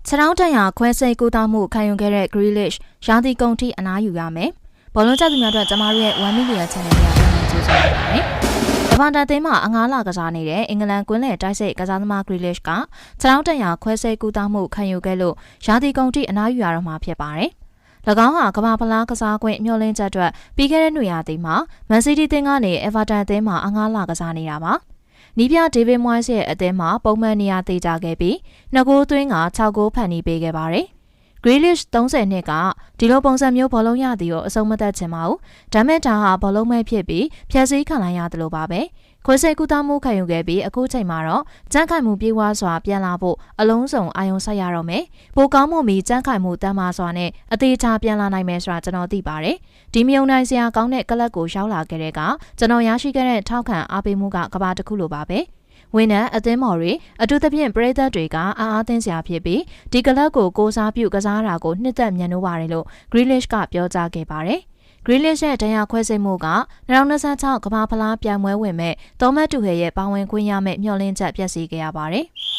ခြေထောက်တန်ရာခွဲစိတ်ကူးတောင်းမှုခံယူခဲ့တဲ့ Grealish ရာသီကုန်ထိအနားယူရမယ်။ဘောလုံးကျသူများအတွက်ကျမတို့ရဲ့1 million channel နဲ့အမှန်ကျေးဇူးတင်ပါတယ်။အဗန်တာသင်းမှာအငားလာကစားနေတဲ့အင်္ဂလန်ကွင်းလယ်တိုက်စစ်ကစားသမား Grealish ကခြေထောက်တန်ရာခွဲစိတ်ကူးတောင်းမှုခံယူခဲ့လို့ရာသီကုန်ထိအနားယူရတော့မှာဖြစ်ပါတယ်။၎င်းဟာကမ္ဘာဖလားကစားကွင်းမျှော်လင့်ချက်အတွက်ပြီးခဲ့တဲ့နွေရာသီမှာမန်စီးတီးသင်းကနေအေဗာတန်သင်းမှာအငားလာကစားနေတာပါ။နီးပြဒေးဗစ်မွိုင်းစ်ရဲ့အသင်းမှာပုံမှန်နေရာတည်ကြခဲ့ပြီး2ဂိုးသွင်းက6ဂိုးဖန်တီးပေးခဲ့ပါတယ်။ Grealish 30နှစ်ကဒီလိုပုံစံမျိုးဘောလုံးရသည်ကိုအဆုံးမသက်ချင်ပါဘူး။ဒါမဲ့ဒါဟာဘောလုံးမဲ့ဖြစ်ပြီးဖြည့်ဆည်းခံလိုက်ရတယ်လို့ပါပဲ။ခွဲစိတ်ကူးတောင်းမှုခံယူခဲ့ပြီးအခုချိန်မှာတော့ကြမ်းခိုင်မှုပြေးဝါစွာပြန်လာဖို့အလုံးစုံအာရုံစိုက်ရတော့မယ်။ပိုကောင်းမှုမီကြမ်းခိုင်မှုတမ်းမာစွာနဲ့အသေးချာပြန်လာနိုင်မယ်ဆိုတာကျွန်တော်သိပါတယ်။ဒီမြုံနိုင်စရာကောင်းတဲ့ကလပ်ကိုရောက်လာခဲ့တဲ့ကကျွန်တော်ရရှိခဲ့တဲ့ထောက်ခံအားပေးမှုကကဘာတစ်ခုလိုပါပဲ။ဝန်ထမ်းအသင်းမော်တွေအထူးသဖြင့်ပရိသတ်တွေကအားသင်းစရာဖြစ်ပြီးဒီကလပ်ကိုကိုစားပြုကစားတာကိုနှစ်သက်မြတ်နိုးပါတယ်လို့ Grealish ကပြောကြားခဲ့ပါတယ်။ Grealish ရဲ့တရားခွဲစိတ်မှုက2026ကမ္ဘာဖလားပြိုင်ပွဲဝင်မဲ့သောမတ်တူဟဲရဲ့ပါဝင်ခွင့်ရမဲ့မျှော်လင့်ချက်ပျက်စီးခဲ့ရပါတယ်။